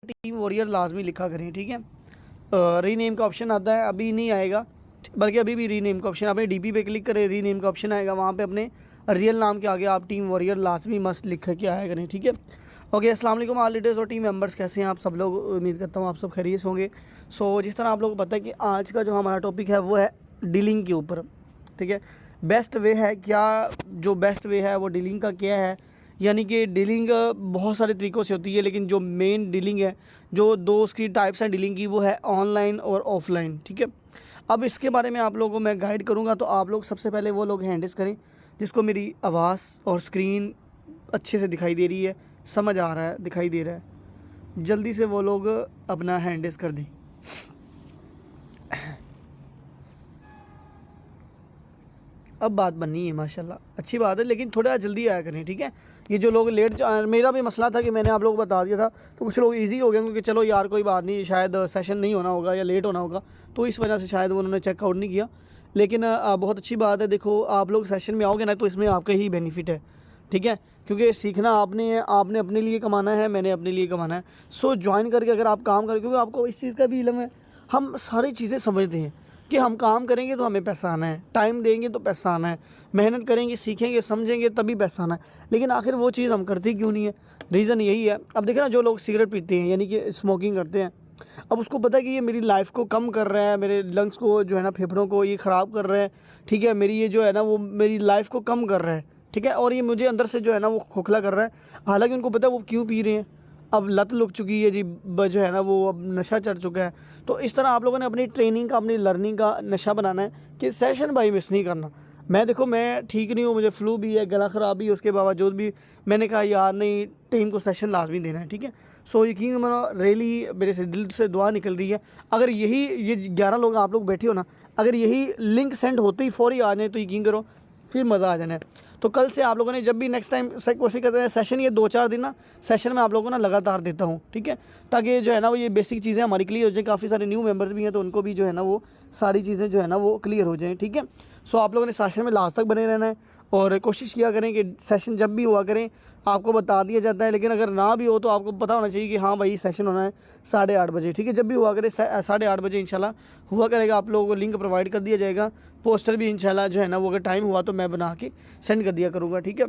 Team warrior लाजमी लिखा करें, ठीक है। रीनेम का ऑप्शन आता है, अभी नहीं आएगा, बल्कि अभी भी रीनेम का ऑप्शन, आपने डीपी पे क्लिक करें, रीनेम का ऑप्शन आएगा, वहाँ पे अपने रियल नाम के आगे आप टीम वॉरियर लाजमी मस्त लिख के आया करें, ठीक है। ओके, अस्सलाम वालेकुम ऑल लीडर्स और टीम मेंबर्स, कैसे हैं आप सब लोग? उम्मीद करता हूँ आप सब खैरियत होंगे। सो जिस तरह आप लोगों को पता है कि आज का जो हमारा टॉपिक है वो है डीलिंग के ऊपर, ठीक है। बेस्ट वे है क्या, जो बेस्ट वे है वो डीलिंग का क्या है, यानी कि डीलिंग बहुत सारे तरीक़ों से होती है, लेकिन जो मेन डीलिंग है, जो दो उसकी टाइप्स हैं डीलिंग की, वो है ऑनलाइन और ऑफलाइन, ठीक है। अब इसके बारे में आप लोगों को मैं गाइड करूँगा, तो आप लोग सबसे पहले वो लोग हैंडल्स करें जिसको मेरी आवाज़ और स्क्रीन अच्छे से दिखाई दे रही है, समझ आ रहा है, दिखाई दे रहा है, जल्दी से वो लोग अपना हैंडल्स कर दें। अब बात बननी है माशाल्लाह, अच्छी बात है, लेकिन थोड़ा जल्दी आया करें, ठीक है। ये जो लोग लेट, मेरा भी मसला था कि मैंने आप लोगों को बता दिया था, तो कुछ लोग इजी हो गए क्योंकि चलो यार कोई बात नहीं, शायद सेशन नहीं होना होगा या लेट होना होगा, तो इस वजह से शायद उन्होंने चेकआउट नहीं किया। लेकिन बहुत अच्छी बात है, देखो आप लोग सेशन में आओगे ना तो इसमें आपका ही बेनिफिट है, ठीक है, क्योंकि सीखना आपने है, आपने अपने लिए कमाना है, मैंने अपने लिए कमाना है। सो ज्वाइन करके अगर आप काम करें, क्योंकि आपको इस चीज़ का भी इल्म है, हम सारी चीज़ें समझते हैं कि हम काम करेंगे तो हमें पैसा आना है, टाइम देंगे तो पैसा आना है, मेहनत करेंगे, सीखेंगे, समझेंगे तभी पैसा आना है, लेकिन आखिर वो चीज़ हम करते क्यों नहीं है? रीज़न यही है। अब देखिए ना, जो लोग सिगरेट पीते हैं यानी कि स्मोकिंग करते हैं, अब उसको पता है कि ये मेरी लाइफ को कम कर रहा है, मेरे लंग्स को जो है ना, फेफड़ों को ये ख़राब कर रहा है, ठीक है, मेरी ये जो है ना वो मेरी लाइफ को कम कर रहा है, ठीक है, और ये मुझे अंदर से जो है ना वो खोखला कर रहा है। हालांकि उनको पता है वो क्यों पी रहे हैं, अब लत लग चुकी है जी, जो है ना वो अब नशा चढ़ चुका है। तो इस तरह आप लोगों ने अपनी ट्रेनिंग का, अपनी लर्निंग का नशा बनाना है कि सेशन भाई मिस नहीं करना। मैं देखो, मैं ठीक नहीं हूँ, मुझे फ्लू भी है, गला ख़राब भी है, उसके बावजूद भी मैंने कहा यार नहीं, टीम को सेशन लाजमी देना है, ठीक है। सो यकीन मानो रियली मेरे से दिल से दुआ निकल रही है, अगर यही ये 11 लोग आप लोग बैठे हो ना, अगर यही लिंक सेंड होते ही फौरी आ जाए तो यकीन करो फिर मज़ा आ जाना है। तो कल से आप लोगों ने जब भी नेक्स्ट टाइम कोशिश करते हैं सेशन, ये 2-4 दिन ना सेशन में आप लोगों को ना लगातार देता हूँ, ठीक है, ताकि जो है ना वो ये बेसिक चीज़ें हमारी क्लियर हो जाए। काफ़ी सारे न्यू मेंबर्स भी हैं तो उनको भी जो है ना वो सारी चीज़ें जो है ना वो क्लियर हो जाएँ, ठीक है। सो आप लोगों ने सेशन में लास्ट तक बने रहना है और कोशिश किया करें कि सेशन जब भी हुआ करें आपको बता दिया जाता है, लेकिन अगर ना भी हो तो आपको पता होना चाहिए कि हाँ भाई सेशन होना है 8:30 बजे, ठीक है। जब भी हुआ करे 8:30 बजे इंशाल्लाह हुआ करेगा, आप लोगों को लिंक प्रोवाइड कर दिया जाएगा, पोस्टर भी इंशाल्लाह जो है ना वो अगर टाइम हुआ तो मैं बना के सेंड कर दिया करूँगा, ठीक है।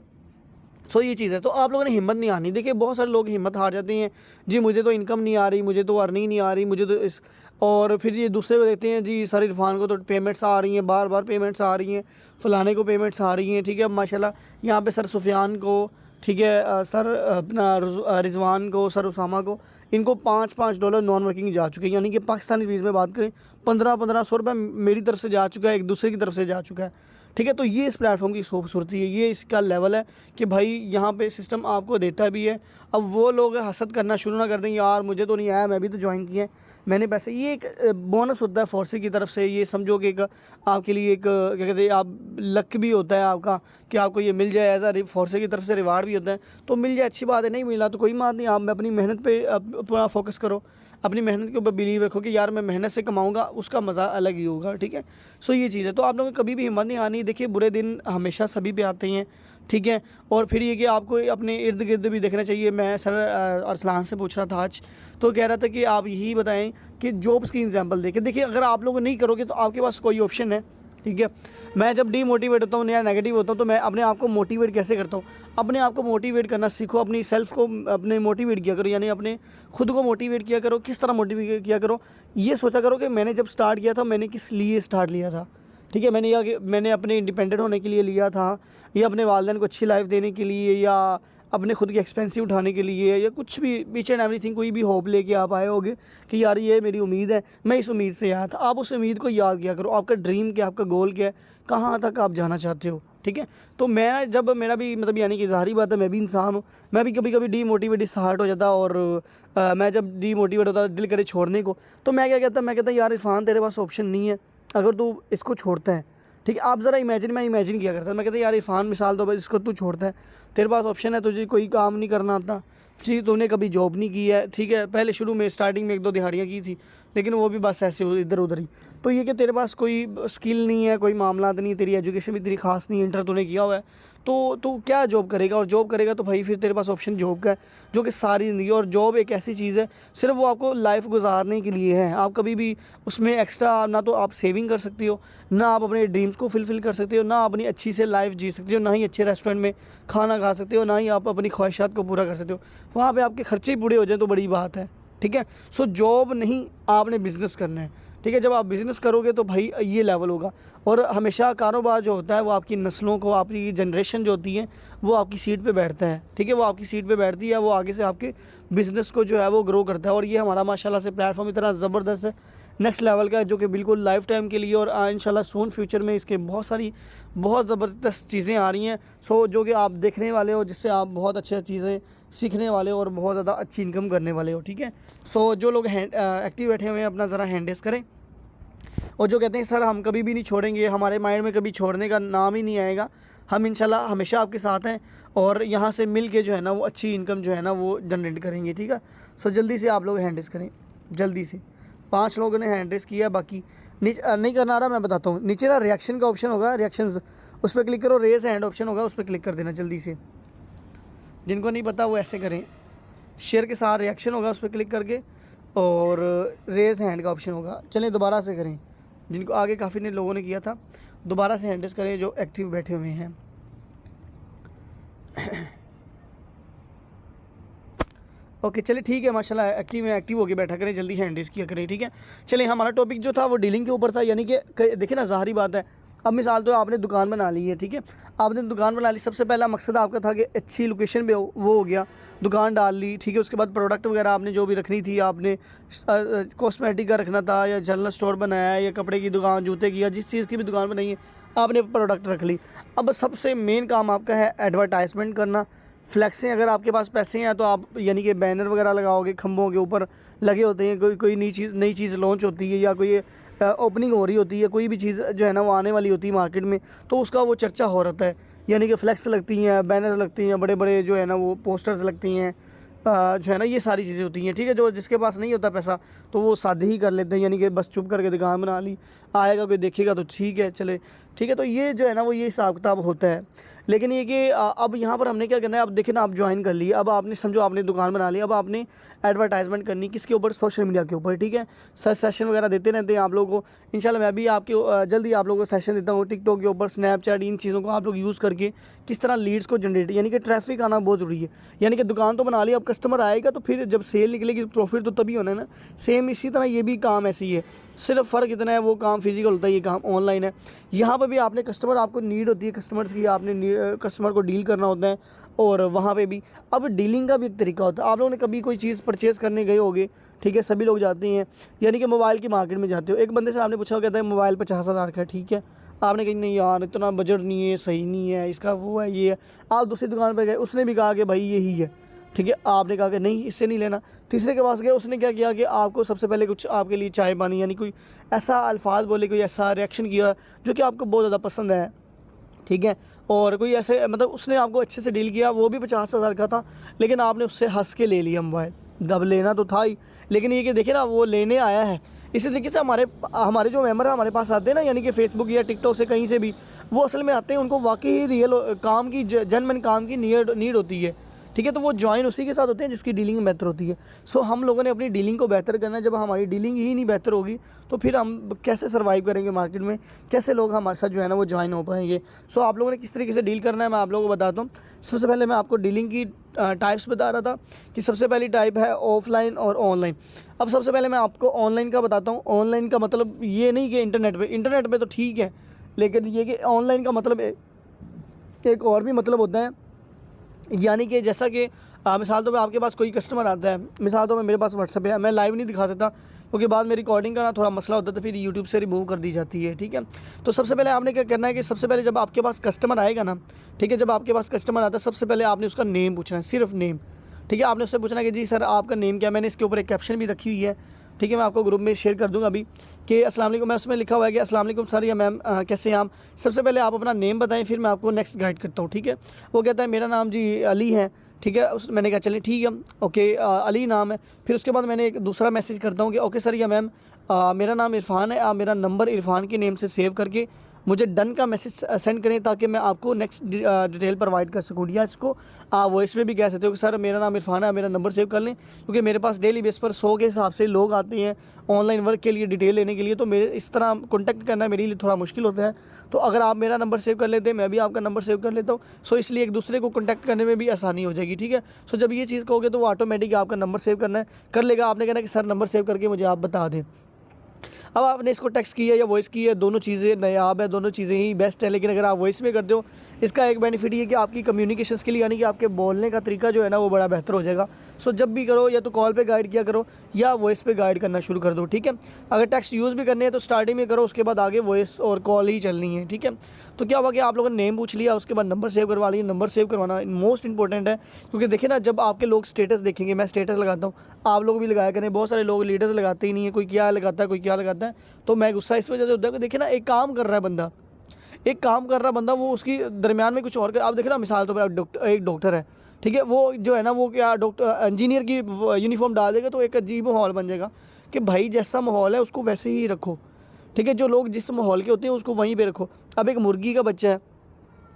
सो ये चीज़ है, तो आप लोगों ने हिम्मत नहीं आनी। देखिए बहुत सारे लोग हिम्मत हार जाते हैं, जी मुझे तो इनकम नहीं आ रही, मुझे तो अर्निंग नहीं आ रही, मुझे तो इस, और फिर ये दूसरे को देखते हैं जी सर इरफान को तो पेमेंट्स आ रही हैं, बार बार पेमेंट्स आ रही हैं, फ़लाने को पेमेंट्स आ रही हैं, ठीक है। माशाल्लाह यहाँ पे सर सुफियान को, ठीक है, सर अपना रिजवान को, सर उसामा को, इनको $5-5 नॉन वर्किंग जा चुके हैं, यानी कि पाकिस्तानी फीस में बात करें 1500-1500 रुपये मेरी तरफ से जा चुका है, एक दूसरे की तरफ से जा चुका है, ठीक है। तो ये इस प्लेटफॉर्म की खूबसूरती है, ये इसका लेवल है कि भाई यहाँ पे सिस्टम आपको देता भी है। अब वो लोग हसद करना शुरू ना कर दें, यार मुझे तो नहीं आया, मैं भी तो ज्वाइन किया है, मैंने पैसे, ये एक बोनस होता है फोर्सी की तरफ से, ये समझो कि एक आपके लिए एक क्या कहते हैं आप लक भी होता है आपका कि आपको ये मिल जाए, एज आ फोर्सी की तरफ से रिवार्ड भी होता है, तो मिल जाए अच्छी बात है, नहीं मिला तो कोई बात नहीं, आप अपनी मेहनत पर पूरा फोकस करो, अपनी मेहनत के ऊपर बिलीव रखो कि यार मैं मेहनत से कमाऊंगा, उसका मज़ा अलग ही होगा, ठीक है। सो ये चीज़ है, तो आप लोगों को कभी भी हिम्मत नहीं आनी। देखिए बुरे दिन हमेशा सभी पे आते हैं, ठीक है, और फिर ये कि आपको अपने इर्द गिर्द भी देखना चाहिए। मैं सर अरसलान से पूछ रहा था आज, तो कह रहा था कि आप यही बताएं कि जॉब्स की एग्जांपल देखें। देखिए अगर आप लोग नहीं करोगे तो आपके पास कोई ऑप्शन है, ठीक है। मैं जब डीमोटिवेट होता हूँ या नेगेटिव होता हूँ तो मैं अपने आप को मोटिवेट कैसे करता हूँ, अपने आप को मोटिवेट करना सीखो, अपनी सेल्फ को अपने मोटिवेट किया करो, यानी अपने खुद को मोटिवेट किया करो। किस तरह मोटिवेट किया करो, ये सोचा करो कि मैंने जब स्टार्ट किया था मैंने किस लिए स्टार्ट लिया था, ठीक है। मैंने अपने इंडिपेंडेंट होने के लिए लिया था, या अपने वालिदैन को अच्छी लाइफ देने के लिए, या अपने खुद के एक्सपेंसिव उठाने के लिए, या कुछ भी बीच एंड एवरीथिंग, कोई भी होप लेके आप आए होगे कि यार ये मेरी उम्मीद है, मैं इस उम्मीद से आया था। आप उस उम्मीद को याद किया करो, आपका ड्रीम क्या, आपका गोल क्या है, कहाँ तक आप जाना चाहते हो, ठीक है। तो मैं जब मेरा भी मतलब यानी कि ज़ाहिर बात है मैं भी इंसान हूँ, मैं भी कभी कभी डीमोटिवेट स्टार्ट हो जाता, और मैं जब डीमोटिवेट होता दिल करे छोड़ने को, तो मैं क्या कहता, मैं कहता यार इरफान तेरे पास ऑप्शन नहीं है, अगर तू इसको छोड़ता है, ठीक है। आप ज़रा मैं इमेजिन किया करता, मैं कहता यार इरफान मिसाल तो बस इसको तू छोड़ता है, तेरे पास ऑप्शन है, तुझे कोई काम नहीं करना आता, ठीक, तूने कभी जॉब नहीं की है, ठीक है, पहले शुरू में स्टार्टिंग में 1-2 दिहाड़ियाँ की थी, लेकिन वो भी बस ऐसे इधर उधर ही। तो ये कि तेरे पास कोई स्किल नहीं है, कोई मामला नहीं है, तेरी एजुकेशन भी तेरी खास नहीं है, इंटर तूने किया हुआ है, तो क्या जॉब करेगा, और जॉब करेगा तो भाई फिर तेरे पास ऑप्शन जॉब का है, जो कि सारी ज़िंदगी। और जॉब एक ऐसी चीज़ है सिर्फ वो आपको लाइफ गुजारने के लिए है। आप कभी भी उसमें एक्स्ट्रा ना तो आप सेविंग कर सकती हो, ना आप अपने ड्रीम्स को फुलफ़िल कर सकते हो, ना अपनी अच्छी से लाइफ जी सकते हो, ना ही अच्छे रेस्टोरेंट में खाना खा सकते हो, ना ही आप अपनी ख्वाहिशात को पूरा कर सकते हो। वहाँ पर आपके खर्चे ही पूरे हो जाए तो बड़ी बात है, ठीक है। सो जॉब नहीं, आपने बिज़नेस करना है, ठीक है। जब आप बिज़नेस करोगे तो भाई ये लेवल होगा। और हमेशा कारोबार जो होता है वो आपकी नस्लों को, आपकी जनरेशन जो होती है वो आपकी सीट पे बैठता है, ठीक है। वो आपकी सीट पे बैठती है, वो आगे से आपके बिज़नेस को जो है वो ग्रो करता है। और ये हमारा माशाल्लाह से प्लेटफॉर्म इतना ज़बरदस्त है, नेक्स्ट लेवल का है, जो कि बिल्कुल लाइफ टाइम के लिए। और इंशाल्लाह सून फ्यूचर में इसके बहुत ज़बरदस्त चीज़ें आ रही हैं, सो जो कि आप देखने वाले हो, जिससे आप बहुत अच्छी चीज़ें सीखने वाले हो और बहुत ज़्यादा अच्छी इनकम करने वाले हो, ठीक है। सो जो लोग एक्टिव बैठे हुए हैं अपना ज़रा हैंड रेज़ करें, और जो कहते हैं सर हम कभी भी नहीं छोड़ेंगे, हमारे माइंड में कभी छोड़ने का नाम ही नहीं आएगा, हम इंशाल्लाह हमेशा आपके साथ हैं, और यहाँ से मिल के जो है ना वो अच्छी इनकम जो है ना वो जनरेट करेंगे, ठीक है। सो जल्दी से आप लोग हैंड रेज़ करें, जल्दी से। 5 लोगों ने हैंड रेज़ किया, बाकी नहीं करना आ रहा, मैं बताता हूँ। नीचे ना रिएक्शन का ऑप्शन होगा, रिएक्शंस, उस पर क्लिक करो, रेज़ हैंड ऑप्शन होगा, उस पर क्लिक कर देना जल्दी से। जिनको नहीं पता वो ऐसे करें, शेयर के साथ रिएक्शन होगा, उस पर क्लिक करके, और रेज़ हैंड का ऑप्शन होगा। चलें दोबारा से करें, जिनको आगे काफ़ी ने लोगों ने किया था, दोबारा से हैंड रेज़ करें जो एक्टिव बैठे हुए हैं। ओके चलिए ठीक है, माशाल्लाह एक्टिव होके बैठा करें, जल्दी हैंड रेज़ किया करें, ठीक है। चलिए हमारा टॉपिक जो था वो डीलिंग के ऊपर था, यानी कि देखिए ना, ज़ाहिरी बात है, अब मिसाल तो आपने दुकान बना ली है, ठीक है। आपने दुकान बना ली, सबसे पहला मकसद आपका था कि अच्छी लोकेशन पे वो हो गया, दुकान डाल ली, ठीक है। उसके बाद प्रोडक्ट वगैरह आपने जो भी रखनी थी, आपने कॉस्मेटिक का रखना था, या जनरल स्टोर बनाया है, या कपड़े की दुकान, जूते की, या जिस चीज़ की भी दुकान बनाई है, आपने प्रोडक्ट रख ली। अब सबसे मेन काम आपका है एडवर्टाइजमेंट करना, फ्लैक्सें। अगर आपके पास पैसे हैं तो आप यानी कि बैनर वगैरह लगाओगे, खंभों के ऊपर लगे होते हैं, कोई नई चीज़ लॉन्च होती है, या कोई ओपनिंग हो रही होती है, कोई भी चीज़ जो है ना वो आने वाली होती है मार्केट में, तो उसका वो चर्चा हो रहता है। यानी कि फ्लैक्स लगती हैं, बैनर्स लगती हैं, बड़े बड़े जो है ना वो पोस्टर्स लगती हैं, जो है ना ये सारी चीज़ें होती हैं, ठीक है। जो जिसके पास नहीं होता पैसा तो वो सादे ही कर लेते हैं, यानी कि बस चुप करके दुकान बना ली, आएगा कोई देखेगा तो ठीक है, चले, ठीक है। तो ये जो है ना वो ये हिसाब किताब होता है। लेकिन ये कि अब यहाँ पर हमने क्या करना है, अब देखिए ना, आप ज्वाइन कर लिए, अब आपने समझो आपने दुकान बना ली, अब आपने एडवर्टाइजमेंट करनी किसके ऊपर, सोशल मीडिया के ऊपर, ठीक है। सर्च सेशन वगैरह देते रहते हैं आप लोगों को, इंशाल्लाह मैं भी आपके जल्दी आप लोगों को सेशन देता हूँ टिकटॉक के ऊपर, स्नैपचैट, इन चीज़ों को आप लोग यूज़ करके किस तरह लीड्स को जनरेट, यानी कि ट्रैफिक आना बहुत ज़रूरी है। यानी कि दुकान तो बना ली, अब कस्टमर आएगा तो फिर जब सेल निकलेगी प्रॉफिट तो तभी होना है ना। सेम इसी तरह ये भी काम ऐसे ही है, सिर्फ फ़र्क इतना है, वो काम फिजिकल होता है, ये काम ऑनलाइन है। यहाँ पर भी आपने कस्टमर, आपको नीड होती है कस्टमर्स की, आपने कस्टमर को डील करना होता है, और वहाँ पे भी अब डीलिंग का भी एक तरीका होता है। आप लोगों ने कभी कोई चीज़ परचेज़ करने गए होगे, ठीक है, सभी लोग जाते हैं, यानी कि मोबाइल की मार्केट में जाते हो, एक बंदे से आपने पूछा, कहता है मोबाइल 50,000 का है, ठीक है। आपने कहा नहीं यार इतना बजट नहीं है, सही नहीं है, इसका वो है, ये है। आप दूसरी दुकान पर गए, उसने भी कहा कि भाई यही है, ठीक है। आपने कहा कि नहीं इससे नहीं लेना, तीसरे के पास गए, उसने क्या किया कि आपको सबसे पहले कुछ आपके लिए चाय पानी, यानी कोई ऐसा अल्फाज बोले, कोई ऐसा रिएक्शन किया जो कि आपको बहुत ज़्यादा पसंद है, ठीक है। और कोई ऐसे मतलब उसने आपको अच्छे से डील किया, वो भी 50,000 का था, लेकिन आपने उससे हंस के ले लिया मोबाइल। दब लेना तो था ही, लेकिन ये कि देखिए ना वो लेने आया है। इसी तरीके से हमारे जो मेम्बर हमारे पास आते हैं ना, यानी कि फेसबुक या टिकटॉक से कहीं से भी, वो असल में आते हैं, उनको वाकई ही रियल काम की जनमन काम की नीड होती है, ठीक है। तो वो ज्वाइन उसी के साथ होते हैं जिसकी डीलिंग बेहतर होती है। सो हम लोगों ने अपनी डीलिंग को बेहतर करना है। जब हमारी डीलिंग ही नहीं बेहतर होगी तो फिर हम कैसे सर्वाइव करेंगे मार्केट में, कैसे लोग हमारे साथ जो है ना वो ज्वाइन हो पाएंगे। सो आप लोगों ने किस तरीके से डील करना है मैं आप लोगों को बताता हूँ। सबसे पहले मैं आपको डीलिंग की टाइप्स बता रहा था कि सबसे पहली टाइप है ऑफलाइन और ऑनलाइन। अब सबसे पहले मैं आपको ऑनलाइन का बताता हूँ। ऑनलाइन का मतलब ये नहीं कि इंटरनेट पे तो ठीक है, लेकिन ये कि ऑनलाइन का मतलब एक और भी मतलब होता है। यानी कि जैसा कि मिसाल तो मैं आपके पास कोई कस्टमर आता है, मिसाल तो मैं मेरे पास व्हाट्सएप है, मैं लाइव नहीं दिखा सकता क्योंकि बाद में रिकॉर्डिंग का ना थोड़ा मसला होता है, तो फिर यूट्यूब से रिमूव कर दी जाती है, ठीक है। तो सबसे पहले आपने क्या करना है कि सबसे पहले जब आपके पास कस्टमर आएगा ना, ठीक है, जब आपके पास कस्टमर आता है सबसे पहले आपने उसका नेम पूछना है, सिर्फ नेम, ठीक है। आपने उससे पूछना है कि जी सर आपका नेम क्या है। मैंने इसके ऊपर एक कैप्शन भी रखी हुई है, ठीक है, मैं आपको ग्रुप में शेयर कर दूंगा अभी कि अस्सलाम वालेकुम। मैं उसमें लिखा हुआ है कि अस्सलाम वालेकुम सर या मैम कैसे हैं आप। सबसे पहले आप अपना नेम बताएं, फिर मैं आपको नेक्स्ट गाइड करता हूँ, ठीक है। वो कहता है मेरा नाम जी अली है, ठीक है। मैंने कहा चलिए ठीक है, ओके अली नाम है। फिर उसके बाद मैंने एक दूसरा मैसेज करता हूँ कि ओके सर या मैम मेरा नाम इरफ़ान है, आप मेरा नंबर इरफ़ान के नेम से सेव करके मुझे डन का मैसेज सेंड करें ताकि मैं आपको नेक्स्ट डिटेल प्रोवाइड कर सकूँ। या इसको आप वॉइस में भी कह सकते हो कि सर मेरा नाम इरफान है, मेरा नंबर सेव कर लें, क्योंकि मेरे पास डेली बेस पर 100 के हिसाब से लोग आते हैं ऑनलाइन वर्क के लिए डिटेल लेने के लिए, तो मेरे इस तरह कॉन्टैक्ट करना मेरे लिए थोड़ा मुश्किल होता है। तो अगर आप मेरा नंबर सेव कर लेते हैं, मैं भी आपका नंबर सेव कर लेता हूँ, सो इसलिए एक दूसरे को कॉन्टैक्ट करने में भी आसानी हो जाएगी, ठीक है। सो जब ये चीज़ कहोगे तो वो ऑटोमेटिक आपका नंबर सेव करना है कर लेगा। आपने कहना कि सर नंबर सेव करके मुझे आप बता दें। अब आपने इसको टेक्स्ट किया या वॉइस की है, दोनों चीज़ें नायाब है, दोनों चीज़ें ही बेस्ट है। लेकिन अगर आप वॉइस में करते हो, इसका एक बेनिफिट ये कि आपकी कम्युनिकेशन स्किल यानी कि आपके बोलने का तरीका जो है ना वो बड़ा बेहतर हो जाएगा। सो जब भी करो या तो कॉल पे गाइड किया करो या वॉइस पे गाइड करना शुरू कर दो, ठीक है। अगर टेक्स्ट यूज़ भी करने हैं तो स्टार्टिंग में करो, उसके बाद आगे वॉइस और कॉल ही चलनी है, ठीक है। तो क्या हुआ कि आप लोगों ने नेम पूछ लिया, उसके बाद नंबर सेव करवा लिया। नंबर सेव करवाना मोस्ट इंपॉर्टेंट है, क्योंकि देखिए ना जब आपके लोग स्टेटस देखेंगे, मैं स्टेटस लगाता हूँ, आप लोग भी लगाया करें, बहुत सारे लोग लीडर्स लगाते ही नहीं है, कोई क्या लगाता है कोई क्या लगाता है। तो मैं गुस्सा इस वजह से होता है कि देखिए ना एक काम कर रहा है बंदा, एक काम कर रहा बंदा, वो उसकी दरमियान में कुछ और कर। आप देख रहे हो मिसाल तो पर एक डॉक्टर है, ठीक है, वो जो है ना वो क्या डॉक्टर इंजीनियर की यूनिफॉर्म डाल देगा तो एक अजीब माहौल बन जाएगा कि भाई जैसा माहौल है उसको वैसे ही रखो, ठीक है। जो लोग जिस माहौल के होते हैं उसको वहीं पे रखो। अब एक मुर्गी का बच्चा है,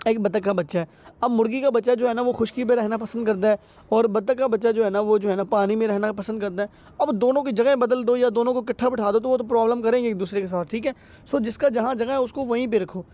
एक बत्तख का बच्चा है। अब मुर्गी का बच्चा जो है ना वो खुशकी पे रहना पसंद करता है, और बत्तख का बच्चा जो है ना वो जो है ना पानी में रहना पसंद करता है। अब दोनों की जगह बदल दो या दोनों को इकट्ठा बिठा दो तो वो तो प्रॉब्लम करेंगे एक दूसरे के साथ, ठीक है। सो जिसका जहाँ जगह है उसको वहीं पे रखो।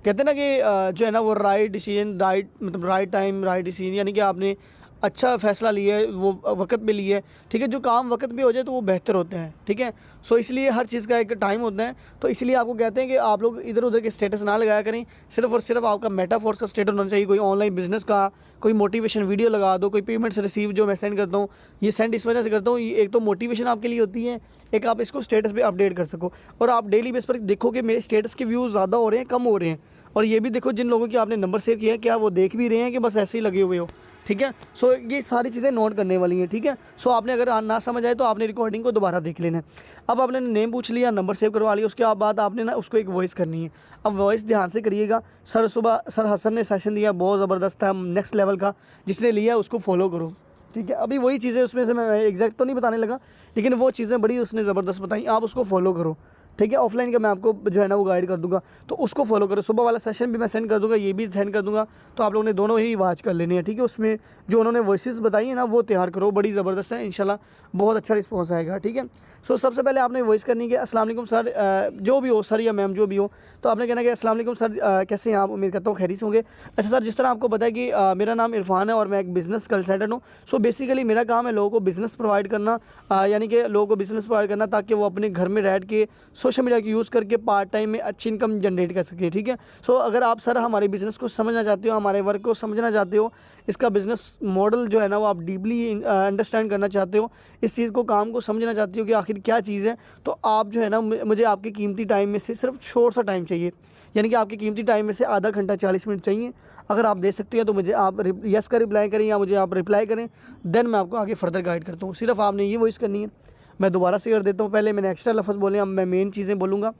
कहते हैं ना कि जो है ना वो राइट डिसीजन, राइट मतलब राइट टाइम राइट डिसीजन, यानी कि आपने अच्छा फ़ैसला लिया है, वो वक्त पे लिया है, ठीक है। जो काम वक्त पे हो जाए तो वो बेहतर होते हैं, ठीक है। सो इसलिए हर चीज़ का एक टाइम होता है। तो इसलिए आपको कहते हैं कि आप लोग इधर उधर के स्टेटस ना लगाया करें, सिर्फ और सिर्फ आपका मेटाफोर्स का स्टेटस होना चाहिए। कोई ऑनलाइन बिजनेस का, कोई मोटिवेशन वीडियो लगा दो, कोई पेमेंट्स रिसीव जो मैं सेंड करता हूँ, ये सेंड इस वजह से करता हूँ, ये एक तो मोटिवेशन आपके लिए होती है, एक आप इसको स्टेटस पे अपडेट कर सको। और आप डेली बेस पर देखो कि मेरे स्टेटस के व्यूज़ ज़्यादा हो रहे हैं कम हो रहे हैं। और ये भी देखो जिन लोगों की आपने नंबर सेव किया है क्या वो देख भी रहे हैं कि बस ऐसे ही लगे हुए हो, ठीक है। सो ये सारी चीज़ें नोट करने वाली हैं, ठीक है। सो आपने अगर ना समझ आए तो आपने रिकॉर्डिंग को दोबारा देख लेना है। अब आपने नेम पूछ लिया, नंबर सेव करवा लिया, उसके बाद आपने ना उसको एक वॉइस करनी है। अब वॉइस ध्यान से करिएगा। सर सुबह सर हसन ने सेशन दिया, बहुत ज़बरदस्त था, नेक्स्ट लेवल का, जिसने लिया उसको फॉलो करो, ठीक है। अभी वही चीज़ें उसमें से मैं एग्जैक्ट तो नहीं बताने लगा, लेकिन वो चीज़ें बड़ी उसने ज़बरदस्त बताई, आप उसको फॉलो करो, ठीक है। ऑफलाइन का मैं आपको जो है ना वो गाइड कर दूंगा, तो उसको फॉलो करो। सुबह वाला सेशन भी मैं सेंड कर दूंगा, ये भी सेंड कर दूंगा, तो आप लोगों ने दोनों ही वॉच कर लेने हैं, ठीक है। उसमें जो उन्होंने वॉइसेस बताई है ना वो तैयार करो, बड़ी ज़बरदस्त है, इंशाल्लाह बहुत अच्छा रिस्पॉन्स आएगा, ठीक है। सो सबसे पहले आपने वॉइस करनी है, अस्सलाम वालेकुम सर, जो भी हो सर या मैम जो भी हो, तो आपने कहना कि अस्सलाम वालेकुम सर, कैसे हैं आप, उम्मीद करता हूँ खैरियत होंगे। अच्छा सर, जिस तरह आपको पता है कि मेरा नाम इरफान है और मैं एक बिज़नेस कंसल्टेंट हूँ। सो बेसिकली मेरा काम है लोगों को बिज़नेस प्रोवाइड करना, यानी कि लोगों को बिज़नेस प्रोवाइड करना ताकि वो अपने घर में रह के सोशल मीडिया का यूज़ करके पार्ट टाइम में अच्छी इनकम जनरेट कर सके, ठीक है। सो अगर आप सर हमारे बिज़नेस को समझना चाहते हो, हमारे वर्क को समझना चाहते हो, इसका बिज़नेस मॉडल जो है ना वो आप डीपली अंडरस्टैंड करना चाहते हो, इस चीज़ को काम को समझना चाहते हो कि आखिर क्या चीज़ है, तो आप जो है ना मुझे आपके कीमती टाइम में से सिर्फ शॉर्ट सा टाइम चाहिए, यानी कि आपके कीमती टाइम में से आधा घंटा 40 मिनट चाहिए। अगर आप दे सकते हैं तो मुझे आप यस का रिप्लाई करें या मुझे आप रिप्लाई करें, देन मैं आपको आगे फर्दर गाइड करता हूँ। सिर्फ आपने ये वॉइस करनी है। मैं दोबारा से कर देता हूँ, पहले मैंने एक्स्ट्रा लफ्ज़ बोले, अब मैं मेन चीज़ें बोलूँगा।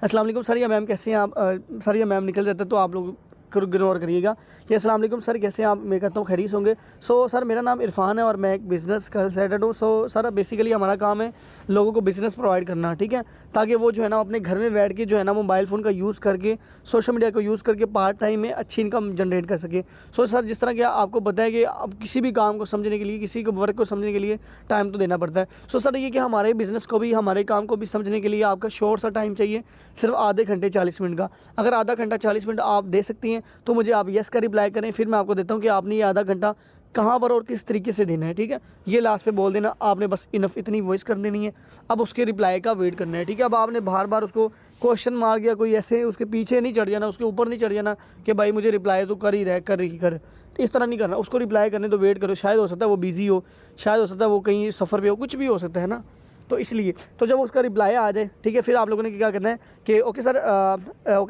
अस्सलाम वालेकुम सर या मैम, कैसे हैं आप, सर या मैम निकल जाता है तो आप लोग इग्नोर करिएगा कि अस्सलाम वालेकुम सर, कैसे हैं आप, मैं कहता हूँ खैरियत होंगे। सो सर मेरा नाम इरफान है और मैं एक बिज़नेस कंसल्टेंट हूँ। सो सर बेसिकली हमारा काम है लोगों को बिज़नेस प्रोवाइड करना, ठीक है, ताकि वो जो है ना अपने घर में बैठ के जो है ना मोबाइल फ़ोन का यूज़ करके सोशल मीडिया को यूज़ करके पार्ट टाइम में अच्छी इनकम जनरेट कर सके। सो सर जिस तरह कि आपको पता है कि अब किसी भी काम को समझने के लिए, किसी को वर्क को समझने के लिए टाइम तो देना पड़ता है। सो सर ये कि हमारे बिज़नेस को भी, हमारे काम को भी समझने के लिए आपका शॉर्ट सा टाइम चाहिए, सिर्फ आधे घंटे 40 मिनट का। अगर आधा घंटा 40 मिनट आप दे सकती हैं तो मुझे आप यस का रिप्लाई करें, फिर मैं आपको देता हूँ कि आपने ये आधा घंटा कहाँ पर और किस तरीके से देना है, ठीक है। ये लास्ट पे बोल देना, आपने बस इनफ इतनी वॉइस कर देनी है। अब उसके रिप्लाई का वेट करना है, ठीक है। अब आपने बार बार उसको क्वेश्चन मार गया कोई, ऐसे उसके पीछे नहीं चढ़ जाना, उसके ऊपर नहीं चढ़ जाना कि भाई मुझे रिप्लाई तो कर ही रहा है, कर। इस तरह नहीं करना, उसको रिप्लाई करने तो वेट करो, शायद हो सकता है वो बिज़ी हो, शायद हो सकता है वो कहीं सफ़र पे हो, कुछ भी हो सकता है ना। तो इसलिए तो जब उसका रिप्लाई आ जाए, ठीक है, फिर आप लोगों ने क्या करना है कि ओके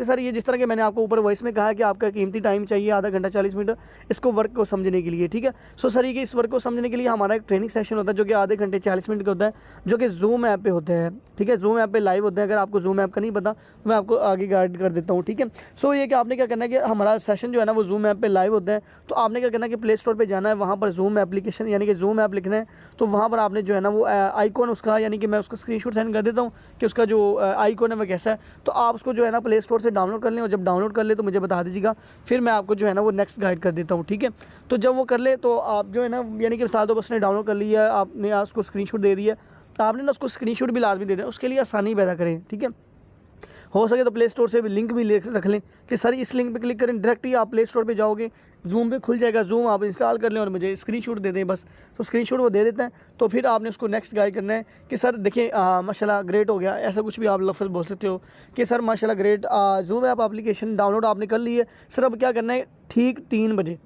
सर ये जिस तरह के मैंने आपको ऊपर वॉइस में कहा कि आपका कीमती टाइम चाहिए आधा घंटा 40 मिनट इसको वर्क को समझने के लिए, ठीक है। सो सर ये कि इस वर्क को समझने के लिए हमारा एक ट्रेनिंग सेशन होता है जो कि आधे घंटे 40 मिनट का होता है, जो कि जूम ऐप पे होता है, ठीक है। जूम ऐप पे लाइव होते हैं। अगर आपको जूम ऐप का नहीं पता तो मैं आपको आगे गाइड कर देता हूँ, ठीक है। सो ये कि आपने क्या करना है कि हमारा सेशन जो है ना वो जूम ऐप पे लाइव होता है, तो आपने क्या करना है कि प्ले स्टोर पर जाना है, वहाँ पर जूम एप्लीकेशन यानी कि जूम ऐप लिखना है, तो वहाँ पर आपने जो है ना वो आइकॉन उसका यानी यानी कि मैं उसका स्क्रीनशॉट सेंड कर देता हूँ कि उसका जो आइकॉन है वह कैसा है। तो आप उसको जो है ना प्ले स्टोर से डाउनलोड कर लें, और जब डाउनलोड कर ले तो मुझे बता दीजिएगा, फिर मैं आपको जो है ना वो नेक्स्ट गाइड कर देता हूँ, ठीक है। तो जब वो कर ले तो आप जो है ना, यानी कि मिसाल तो बस ने डाउनलोड कर लिया, आपने उसको स्क्रीनशॉट दे दिया, आपने ना उसको स्क्रीनशॉट भी लाजमी दे देना, उसके लिए आसानी पैदा करें, ठीक है। हो सके तो प्ले स्टोर से भी लिंक भी रख लें कि सर इस लिंक पे क्लिक करें, डायरेक्ट ही आप प्ले स्टोर पे जाओगे, जूम पे खुल जाएगा, जूम आप इंस्टॉल कर लें और मुझे स्क्रीनशॉट दे दें बस। तो स्क्रीनशॉट वो दे देता है, तो फिर आपने उसको नेक्स्ट गाइड करना है कि सर देखिए माशाल्लाह ग्रेट हो गया, ऐसा कुछ भी आप लफ्ज़ बोल सकते हो कि सर माशाल्लाह great, zoom app application download आपने कर ली है, सर अब क्या करना है, ठीक 3 बजे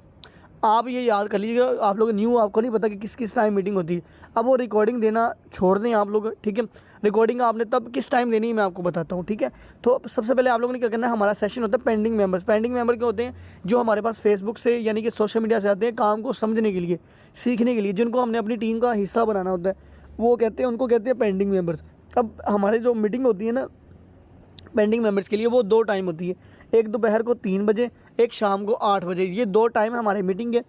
आप ये याद कर लीजिएगा, आप लोग न्यू, आपको नहीं पता कि किस किस टाइम मीटिंग होती है, अब वो रिकॉर्डिंग देना छोड़ दें आप लोग, ठीक है। रिकॉर्डिंग आपने तब किस टाइम देनी है मैं आपको बताता हूँ, ठीक है। तो सबसे पहले आप लोगों ने क्या करना है, हमारा सेशन होता है पेंडिंग मेंबर्स। पेंडिंग मेंबर क्या होते हैं, जो हमारे पास फेसबुक से यानी कि सोशल मीडिया से आते हैं काम को समझने के लिए, सीखने के लिए, जिनको हमने अपनी टीम का हिस्सा बनाना होता है, वो कहते हैं, उनको कहते हैं पेंडिंग मेंबर्स। अब हमारे जो मीटिंग होती है ना पेंडिंग मेंबर्स के लिए, वो 2 टाइम होती है, एक दोपहर को 3 बजे, एक शाम को 8 बजे, ये 2 टाइम हमारे मीटिंग है।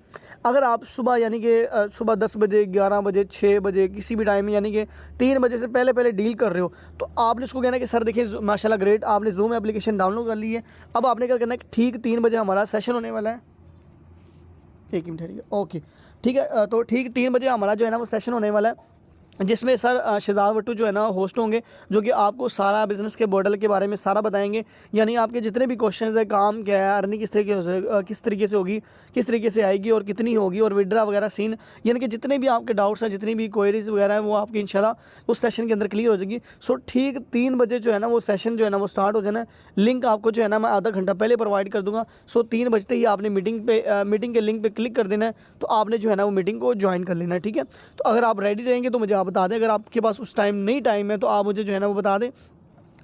अगर आप सुबह यानी कि सुबह 10 बजे, 11 बजे, 6 बजे किसी भी टाइम में यानी कि 3 बजे से पहले पहले डील कर रहे हो, तो आपने उसको कहना है कि सर देखिए माशाल्लाह ग्रेट, आपने जूम एप्लीकेशन डाउनलोड कर ली है, अब आपने क्या करना है कि ठीक 3 बजे हमारा सेशन होने वाला है, एक मिनट ठहरिए, ओके ठीक है। तो ठीक 3 बजे हमारा जो है ना वो सेशन होने वाला है, जिसमें सर शहजाद वट्टू जो है ना होस्ट होंगे, जो कि आपको सारा बिज़नेस के मॉडल के बारे में सारा बताएंगे, यानी आपके जितने भी क्वेश्चन है, काम क्या है, अर्निंग किस तरीके से होगी, किस तरीके से आएगी और कितनी होगी, और विड्रा वगैरह सीन, यानी कि जितने भी आपके डाउट्स हैं, जितनी भी क्वेरीज वगैरह हैं, वो आपकी इंशाल्लाह उस सेशन के अंदर क्लियर हो जाएगी। सो ठीक 3 बजे जो है ना वो सेशन जो है ना वो स्टार्ट हो जाना है। लिंक आपको जो है ना मैं आधा घंटा पहले प्रोवाइड कर दूँगा। सो 3 बजते ही आपने मीटिंग के लिंक पर क्लिक कर देना है, तो आपने जो है ना वो मीटिंग को ज्वाइन कर लेना है, ठीक है। तो अगर आप रेडी रहेंगे तो मुझे आप बता दें, अगर आपके पास उस टाइम नहीं टाइम है तो आप मुझे जो है ना वो बता दें,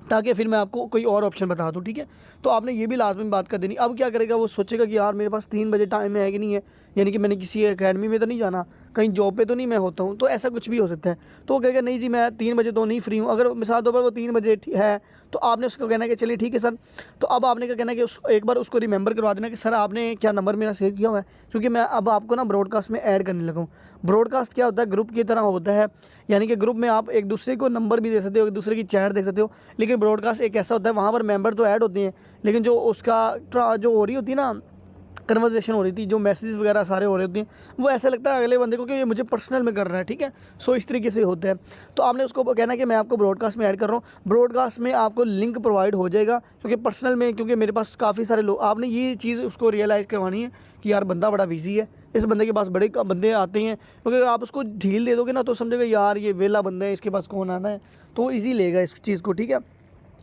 ताकि फिर मैं आपको कोई और ऑप्शन बता दूं, ठीक है। तो आपने ये भी लाजमी बात कर देनी। अब क्या करेगा, वो सोचेगा कि यार मेरे पास 3 बजे टाइम है कि नहीं है, यानी कि मैंने किसी एकेडमी में तो नहीं जाना, कहीं जॉब पे तो नहीं मैं होता हूँ, तो ऐसा कुछ भी हो सकता है। तो वो कहेगा नहीं जी मैं 3 बजे तो नहीं फ्री हूँ। अगर मिसाल तौर पर वो 3 बजे है, तो आपने उसको कहना है कि चलिए ठीक है सर। तो अब आपने क्या कहना है कि एक बार उसको रिमेंबर करवा देना कि सर आपने क्या नंबर मेरा सेव किया हुआ है, क्योंकि मैं अब आपको ना ब्रॉडकास्ट में ऐड करने लगा हूँ। ब्रॉडकास्ट क्या होता है, ग्रुप की तरह होता है, यानी कि ग्रुप में आप एक दूसरे को नंबर भी दे सकते हो, एक दूसरे की चैट देख सकते हो, लेकिन ब्रॉडकास्ट एक ऐसा होता है वहाँ पर मेंबर तो ऐड होते हैं, लेकिन जो उसका जो हो रही होती है ना कन्वर्सेशन हो रही थी, जो मैसेजेस वगैरह सारे हो रहे होते हैं, वो ऐसा लगता है अगले बंदे को कि ये मुझे पर्सनल में कर रहा है, ठीक है। सो इस तरीके से होता है। तो आपने उसको कहना है कि मैं आपको ब्रॉडकास्ट में ऐड कर रहा हूँ, ब्रॉडकास्ट में आपको लिंक प्रोवाइड हो जाएगा, क्योंकि पर्सनल में, क्योंकि मेरे पास काफ़ी सारे लोग, आपने ये चीज़ उसको रियलाइज़ करवानी है कि यार बंदा बड़ा बिजी है, इस बंदे के पास बड़े बंदे आते हैं, क्योंकि अगर आप उसको ढील दे दोगे ना तो समझेगा यार ये वेला बंदा है, इसके पास कौन आना है, तो वो ईजी लेगा इस चीज़ को, ठीक है।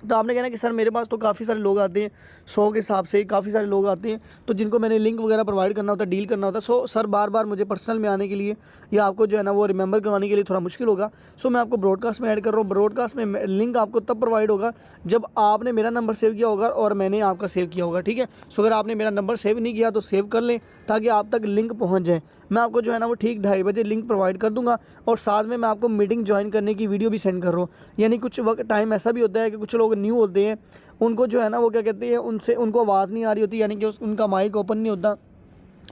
तो आपने कहना कि सर मेरे पास तो काफ़ी सारे लोग आते हैं, 100 के हिसाब से काफ़ी सारे लोग आते हैं, तो जिनको मैंने लिंक वगैरह प्रोवाइड करना होता है, डील करना होता है। सो सर बार बार मुझे पर्सनल में आने के लिए या आपको जो है ना वो रिमेंबर करवाने के लिए थोड़ा मुश्किल होगा। सो मैं आपको ब्रॉडकास्ट में ऐड कर रहा हूँ। ब्रॉडकास्ट में लिंक आपको तब प्रोवाइड होगा जब आपने मेरा नंबर सेव किया होगा और मैंने आपका सेव किया होगा, ठीक है। सो अगर आपने मेरा नंबर सेव नहीं किया तो सेव कर लें, ताकि आप तक लिंक पहुँच जाए। मैं आपको जो है ना वो ठीक 2:30 बजे लिंक प्रोवाइड कर दूंगा, और साथ में मैं आपको मीटिंग ज्वाइन करने की वीडियो भी सेंड कर रहा हूँ। यानी कुछ वक्त टाइम ऐसा भी होता है कि कुछ लोग न्यू होते हैं, उनको जो है ना वो क्या कहते हैं, उनको आवाज़ नहीं आ रही होती, यानी कि उनका माइक ओपन नहीं होता,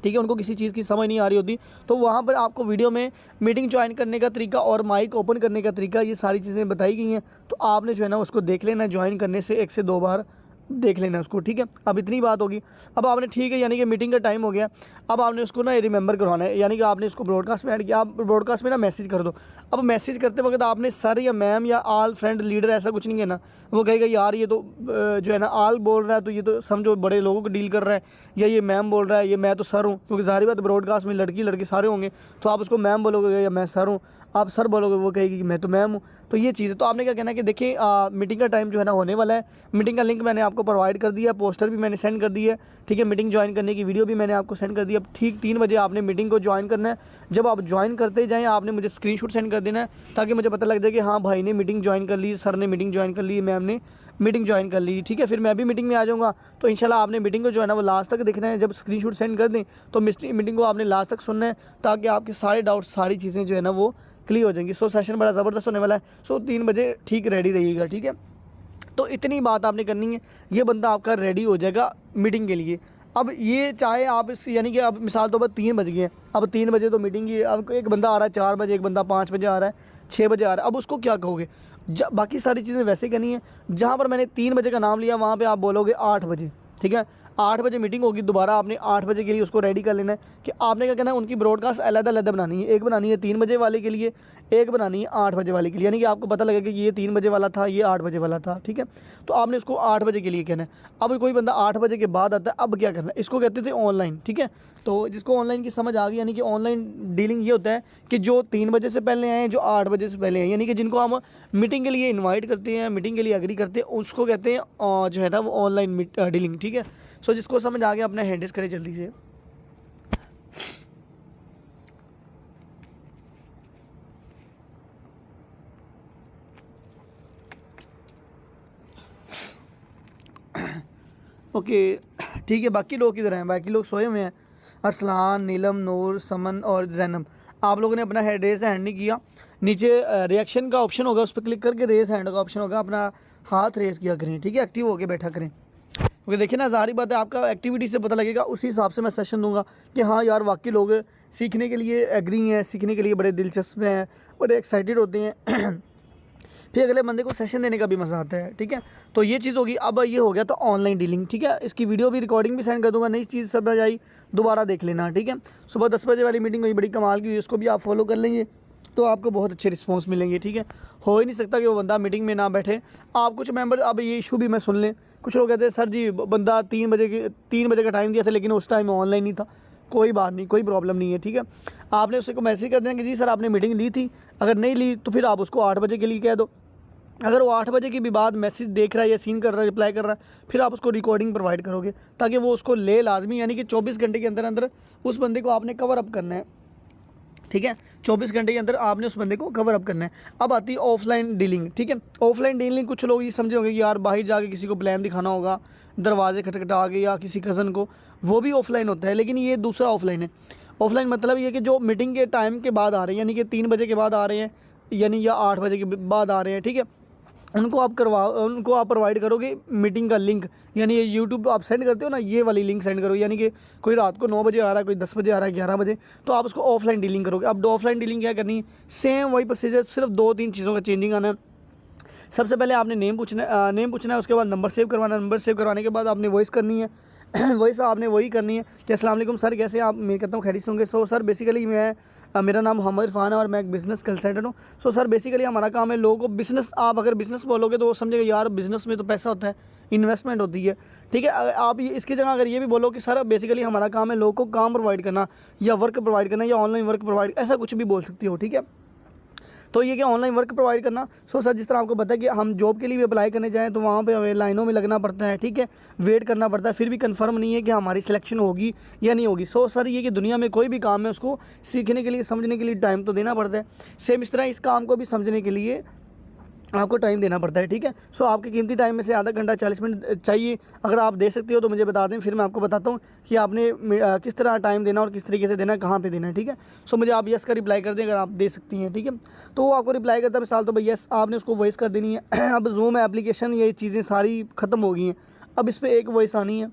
ठीक है, उनको किसी चीज़ की समझ नहीं आ रही होती, तो वहाँ पर आपको वीडियो में मीटिंग ज्वाइन करने का तरीका और माइक ओपन करने का तरीका, ये सारी चीज़ें बताई गई हैं। तो आपने जो है ना उसको देख लेना, ज्वाइन करने से 1 से 2 बार देख लेना उसको, ठीक है। अब इतनी बात होगी। अब आपने ठीक है, यानी कि मीटिंग का टाइम हो गया, अब आपने उसको ना रिमेंबर करवाना है, यानी कि आपने इसको ब्रॉडकास्ट में ऐड किया, आप ब्रॉडकास्ट में ना मैसेज कर दो। अब मैसेज करते वक्त आपने सर या मैम या ऑल फ्रेंड लीडर ऐसा कुछ नहीं है ना, वो कहेगा यार ये तो जो है ना ऑल बोल रहा है, तो ये तो समझो बड़े लोगों को डील कर रहा है, या ये मैम बोल रहा है, ये मैं तो सर हूँ, क्योंकि सारी बात ब्रॉडकास्ट में लड़की लड़के सारे होंगे, तो आप उसको मैम बोलोगे या मैं सर हूँ, आप सर बोलोगे, वो कहेगी कि मैं तो मैम हूँ। तो ये चीज़ है। तो आपने क्या कहना है कि देखिए मीटिंग का टाइम जो है ना होने वाला है, मीटिंग का लिंक मैंने आपको प्रोवाइड कर दिया, पोस्टर भी मैंने सेंड कर दिया है, ठीक है, मीटिंग ज्वाइन करने की वीडियो भी मैंने आपको सेंड कर दी। अब ठीक 3 बजे आपने मीटिंग को ज्वाइन करना है। जब आप ज्वाइन करते जाएँ आपने मुझे स्क्रीनशॉट सेंड कर देना है, ताकि मुझे पता लग जाए कि हाँ भाई ने मीटिंग ज्वाइन कर ली, सर ने मीटिंग ज्वाइन कर ली, मैम ने मीटिंग ज्वाइन कर ली, ठीक है। फिर मैं भी मीटिंग में आ जाऊँगा, तो इंशाल्लाह आपने मीटिंग को जो है ना वो लास्ट तक देखना है। जब स्क्रीनशॉट सेंड कर दें तो मीटिंग को आपने लास्ट तक सुनना है, ताकि आपके सारे डाउट्स, सारी चीज़ें जो है ना वो क्लियर हो जाएंगी। सो सेशन बड़ा ज़बरदस्त होने वाला है। सो 3 बजे ठीक रेडी रहिएगा, ठीक है। तो इतनी बात आपने करनी है, ये बंदा आपका रेडी हो जाएगा मीटिंग के लिए। अब ये चाहे आप इस, यानी कि अब मिसाल तौर पर 3 बज गए हैं, अब 3 बजे तो मीटिंग ही, अब एक बंदा आ रहा है 4 बजे, एक बंदा 5 बजे आ रहा है, 6 बजे आ रहा है, अब उसको क्या कहोगे? बाकी सारी चीज़ें वैसे करनी है। जहाँ पर मैंने 3 बजे का नाम लिया वहाँ पे आप बोलोगे 8 बजे, ठीक है? 8 बजे मीटिंग होगी, दोबारा आपने 8 बजे के लिए उसको रेडी कर लेना है कि आपने क्या करना है, उनकी ब्रॉडकास्ट अलग-अलग बनानी है। एक बनानी है 3 बजे वाले के लिए, एक बनानी है 8 बजे वाले के लिए, यानी कि आपको पता लगेगा कि ये 3 बजे वाला था, ये 8 बजे वाला था, ठीक है? तो आपने उसको 8 बजे के लिए कहना है। अब कोई बंदा 8 बजे के बाद आता है, अब क्या करना है? इसको कहते थे ऑनलाइन, ठीक है? तो जिसको ऑनलाइन की समझ आ गई, यानी कि ऑनलाइन डीलिंग ये होता है कि जो 3 बजे से पहले आए, जो 8 बजे से पहले आए, यानी कि जिनको हम मीटिंग के लिए इनवाइट करते हैं, मीटिंग के लिए एग्री करते हैं, उसको कहते हैं जो है ना वो ऑनलाइन डीलिंग, ठीक है? सो जिसको समझ आ गया अपना हैंडल्स करें जल्दी से। ओके, ठीक है। बाकी लोग किधर हैं? बाकी लोग सोए हुए हैं। अरसलान, नीलम, नूर, समन और जैनब, आप लोगों ने अपना रेस हैंड नहीं किया। नीचे रिएक्शन का ऑप्शन होगा, उस पर क्लिक करके रेस हैंड का ऑप्शन होगा, अपना हाथ रेस किया करें, ठीक है? एक्टिव होके बैठा करें, क्योंकि देखिए ना, ज़ाहिर बात है आपका एक्टिविटी से पता लगेगा, उसी हिसाब से मैं सेशन दूंगा कि हाँ यार वाकई लोग सीखने के लिए एग्री हैं, सीखने के लिए बड़े दिलचस्प हैं, बड़े एक्साइटेड होते हैं। फिर अगले बंदे को सेशन देने का भी मज़ा आता है, ठीक है? तो ये चीज़ होगी। अब ये हो गया तो ऑनलाइन डीलिंग, ठीक है? इसकी वीडियो भी, रिकॉर्डिंग भी सेंड कर दूंगा, नई चीज़ सब आ जाई, दोबारा देख लेना, ठीक है? सुबह 10 बजे वाली मीटिंग हुई, बड़ी कमाल की हुई, उसको भी आप फॉलो कर लेंगे तो आपको बहुत अच्छे रिस्पॉन्स मिलेंगे, ठीक है? हो ही नहीं सकता कि वो बंदा मीटिंग में ना बैठे। आप कुछ मेंबर, अब ये इशू भी मैं सुन लें, कुछ लोग कहते हैं सर जी बंदा 3 बजे का टाइम दिया था लेकिन उस टाइम ऑनलाइन नहीं था। कोई बात नहीं, कोई प्रॉब्लम नहीं है, ठीक है? आपने उसको मैसेज कर देना कि जी सर आपने मीटिंग ली थी, अगर नहीं ली तो फिर आप उसको 8 बजे के लिए कह दो। अगर वो 8 बजे के भी बाद मैसेज देख रहा है या सीन कर रहा है, रिप्लाई कर रहा है, फिर आप उसको रिकॉर्डिंग प्रोवाइड करोगे ताकि वो उसको ले लाजमी, यानी कि 24 घंटे के अंदर अंदर उस बंदे को आपने कवर अप करना है, ठीक है? 24 घंटे के अंदर आपने उस बंदे को कवर अप करना है। अब आती है ऑफलाइन डीलिंग, ठीक है? ऑफलाइन डीलिंग कुछ लोग ये समझे होंगे कि यार बाहर जाके किसी को प्लान दिखाना होगा, दरवाजे खटखटा के, या किसी कज़न को, वो भी ऑफलाइन होता है, लेकिन ये दूसरा ऑफलाइन है। ऑफलाइन मतलब ये कि जो मीटिंग के टाइम के बाद आ रहे हैं, यानी कि 3 बजे के बाद आ रहे हैं, यानी या 8 बजे के बाद आ रहे हैं, ठीक है? उनको आप प्रोवाइड करोगे मीटिंग का लिंक, यानी ये यूट्यूब आप सेंड करते हो ना, ये वाली लिंक सेंड करो, यानी कि कोई रात को 9 बजे आ रहा है, कोई 10 बजे आ रहा है, 11 बजे, तो आप उसको ऑफलाइन डीलिंग करोगे। अब ऑफलाइन डीलिंग क्या करनी है? सेम वही प्रोसीजर, सिर्फ 2-3 चीज़ों का चेंजिंग आना है। सबसे पहले आपने नेम पूछना है, उसके बाद नंबर सेव करवाना है, नंबर सेव करवाने के बाद आपने वॉइस करनी है। वॉइस आपने वही करनी है कि अस्सलाम वालेकुम सर, कैसे आप? मैं कहता हूँ खैरियत से होंगे। सो सर बेसिकली मेरा नाम मोहम्मद इरफान है और मैं एक बिज़नेस कंसल्टेंट हूँ। सो सर बेसिकली हमारा काम है लोगों को बिज़नेस, आप अगर बिज़नेस बोलोगे तो वो समझेगा यार बिज़नेस में तो पैसा होता है, इन्वेस्टमेंट होती है, ठीक है? आप ये इसकी जगह अगर ये भी बोलो कि सर बेसिकली हमारा काम है लोगों को काम प्रोवाइड करना, या वर्क प्रोवाइड करना, या ऑनलाइन वर्क प्रोवाइड, ऐसा कुछ भी बोल सकती हो, ठीक है? तो ये क्या ऑनलाइन वर्क प्रोवाइड करना। सो सर जिस तरह आपको पता है कि हम जॉब के लिए भी अप्लाई करने जाएँ तो वहाँ पे हमें लाइनों में लगना पड़ता है, ठीक है? वेट करना पड़ता है, फिर भी कंफर्म नहीं है कि हमारी सिलेक्शन होगी या नहीं होगी। सो सर ये कि दुनिया में कोई भी काम है उसको सीखने के लिए, समझने के लिए टाइम तो देना पड़ता है। सेम इस तरह इस काम को भी समझने के लिए आपको टाइम देना पड़ता है, ठीक है? सो आपके कीमती टाइम में से आधा घंटा 40 मिनट चाहिए, अगर आप दे सकते हो तो मुझे बता दें, फिर मैं आपको बताता हूँ कि आपने किस तरह टाइम देना और किस तरीके से देना है, कहाँ पे देना है, ठीक है? सो मुझे आप यस का रिप्लाई कर दें अगर आप दे सकती हैं, ठीक है? तो वो आपको रिप्लाई करता है मिसाल तो भाई यस, आपने उसको वॉइस कर देनी है। अब जूम एप्लीकेशन ये चीज़ें सारी ख़त्म हो गई हैं, अब इस पर एक वॉइस आनी है,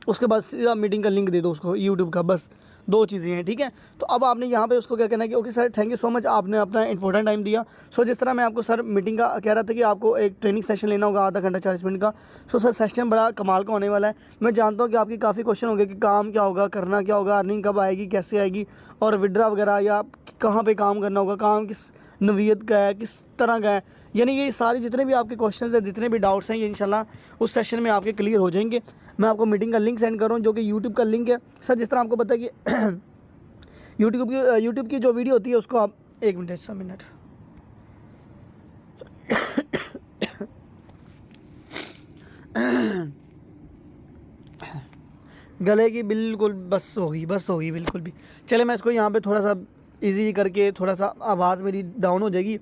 उसके बाद सीधा मीटिंग का लिंक दे दो उसको यूट्यूब का, बस 2 चीज़ें हैं, ठीक है? तो अब आपने यहाँ पे उसको क्या कहना है कि okay sir thank you so much, आपने अपना इंपॉर्टेंट टाइम दिया। सो जिस तरह मैं आपको सर मीटिंग का कह रहा था कि आपको एक ट्रेनिंग सेशन लेना होगा आधा घंटा 40 मिनट का। सो सर सेशन बड़ा कमाल का होने वाला है। मैं जानता हूँ कि आपकी काफ़ी क्वेश्चन होंगे कि काम क्या होगा, करना क्या होगा, अर्निंग कब आएगी, कैसे आएगी, और विड्रा वगैरह, या कहाँ पर काम करना होगा, काम किस नवीयत का है, किस तरह का है, यानी ये सारी जितने भी आपके क्वेश्चंस हैं, जितने भी डाउट्स हैं, ये इंशाल्लाह उस सेशन में आपके क्लियर हो जाएंगे। मैं आपको मीटिंग का लिंक सेंड कर रहा हूँ जो कि यूट्यूब का लिंक है। सर जिस तरह आपको पता है कि यूट्यूब की जो वीडियो होती है उसको आप, एक मिनट गले की बिल्कुल बस होगी बिल्कुल भी। चले मैं इसको यहाँ पे थोड़ा सा इजी करके, थोड़ा सा आवाज़ मेरी डाउन हो जाएगी,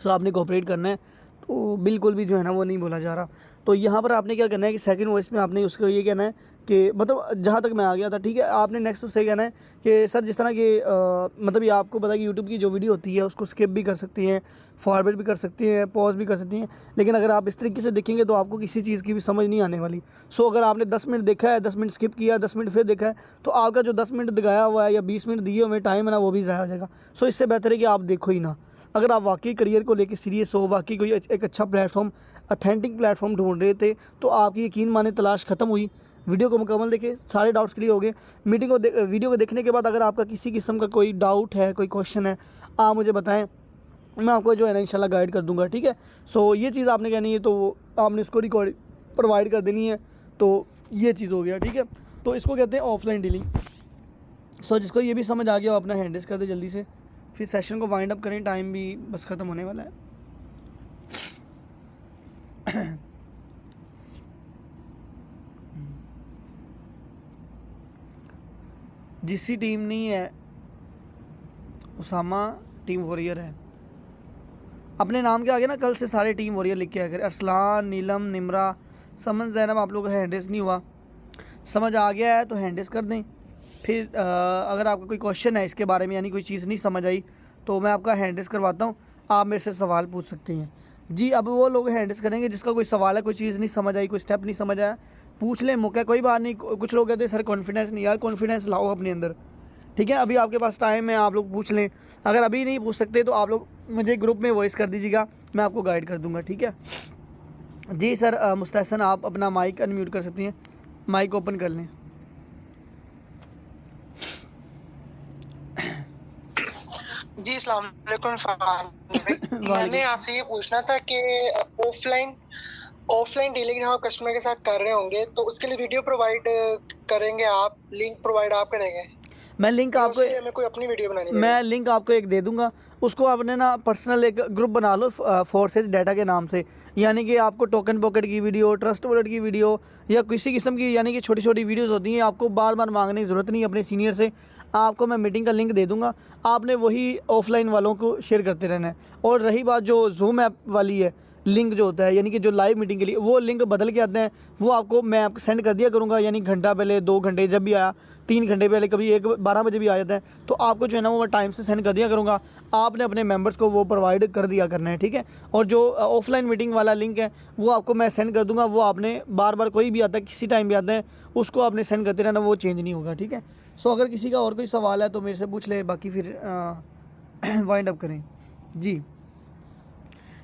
तो आपने कोऑपरेट करना है, तो बिल्कुल भी जो है ना वो नहीं बोला जा रहा। तो यहाँ पर आपने क्या करना है कि सेकंड वॉइस में आपने उसको ये कहना है कि मतलब जहाँ तक मैं आ गया था, ठीक है? आपने नेक्स्ट उससे कहना है कि सर जिस तरह कि मतलब ये आपको पता है कि यूट्यूब की जो वीडियो होती है उसको स्किप भी कर सकती हैं, फॉरवर्ड भी कर सकती हैं, पॉज भी कर सकती हैं, लेकिन अगर आप इस तरीके से देखेंगे तो आपको किसी चीज़ की भी समझ नहीं आने वाली। सो अगर आपने 10 मिनट देखा है, 10 मिनट स्किप किया, 10 मिनट फिर देखा है, तो आपका जो 10 मिनट दिखाया हुआ है या 20 मिनट दिए हुए टाइम है ना, वो भी ज़ाया हो जाएगा। सो इससे बेहतर है कि आप देखो ही ना, अगर आप वाकई करियर को लेकर सीरियस हो, वाकई कोई एक अच्छा प्लेटफॉर्म, अथेंटिक प्लेटफॉर्म ढूंढ रहे थे, तो आपकी यकीन माने तलाश ख़त्म हुई। वीडियो को मुकम्मल देखें, सारे डाउट्स क्लियर हो गए। वीडियो को देखने के बाद अगर आपका किसी किस्म का कोई डाउट है, कोई क्वेश्चन है, आप मुझे बताएं, मैं आपको जो है ना इंशाल्लाह गाइड कर दूंगा, ठीक है। सो ये चीज़ आपने कहनी है तो आपने इसको रिकॉर्ड प्रोवाइड कर देनी है। तो ये चीज़ हो गया, ठीक है। तो इसको कहते हैं ऑफलाइन डीलिंग। सो जिसको ये भी समझ आ गया, वो अपना हैंडल्स कर दे जल्दी से, फिर सेशन को वाइंड अप करें, टाइम भी बस ख़त्म होने वाला है। जिसकी टीम नहीं है, उसामा टीम वॉरियर है। अपने नाम के आगे ना कल से सारे टीम वॉरियर लिख के आया करें। अरसलान, नीलम, निमरा, समन, जैनब, आप लोगों का हैंडल्स नहीं हुआ, समझ आ गया है तो हैंडल्स कर दें। फिर अगर आपका कोई क्वेश्चन है इसके बारे में, यानी कोई चीज़ नहीं समझ आई, तो मैं आपका हैंडल्स करवाता हूँ, आप मेरे से सवाल पूछ सकते हैं जी। अब वो लोग हैंडल्स करेंगे जिसका कोई सवाल है, कोई चीज़ नहीं समझ आई, कोई स्टेप नहीं समझ आया, पूछ लें, मौका कोई बात नहीं। कुछ लोग कहते हैं सर कॉन्फिडेंस नहीं, यार कॉन्फिडेंस लाओ अपने अंदर, ठीक है। अभी आपके पास टाइम है, आप लोग पूछ लें। अगर अभी नहीं पूछ सकते तो आप लोग मुझे ग्रुप में वॉइस कर दीजिएगा, मैं आपको गाइड कर दूंगा, ठीक है जी। सर मुस्तहसन, आप अपना माइक अनम्यूट कर सकती हैं, माइक ओपन कर लें। जी अस्सलाम वालेकुम फरहान। मैंने आपसे ये पूछना था कि ऑफलाइन डीलिंग हम कस्टमर के साथ कर रहे होंगे तो उसके लिए वीडियो प्रोवाइड करेंगे आप, लिंक प्रोवाइड आप करेंगे? मैं लिंक आपको, हमें कोई अपनी वीडियो बनानी मैं लिंक आपको एक दे दूंगा, उसको आपने ना पर्सनल एक ग्रुप बना लो फोर्सेज डाटा के नाम से, यानी कि आपको टोकन पॉकेट की वीडियो, ट्रस्ट वॉलेट की वीडियो या किसी किस्म की, यानी कि छोटी छोटी वीडियोस होती हैं, आपको बार बार मांगने की ज़रूरत नहीं अपने सीनियर से। आपको मैं मीटिंग का लिंक दे दूंगा, आपने वही ऑफलाइन वालों को शेयर करते रहना है। और रही बात जो जूम ऐप वाली है, लिंक जो होता है यानी कि जो लाइव मीटिंग के लिए, वो लिंक बदल के आते हैं, वो आपको मैं आपको सेंड कर दिया करूँगा, यानी घंटा पहले, 2 घंटे जब भी आया, 3 घंटे पहले, कभी 12 बजे भी आ जाता है, तो आपको जो है ना वो मैं टाइम से सेंड कर दिया करूँगा। आपने अपने मेंबर्स को वो प्रोवाइड कर दिया करना है, ठीक है। और जो ऑफलाइन मीटिंग वाला लिंक है वो आपको मैं सेंड कर दूँगा, वो आपने बार बार कोई भी आता है, किसी टाइम भी आता है, उसको आपने सेंड करते रहना, वो चेंज नहीं होगा, ठीक है। सो अगर किसी का और कोई सवाल है तो मेरे से पूछ ले, बाकी फिर वाइंड अप करें जी।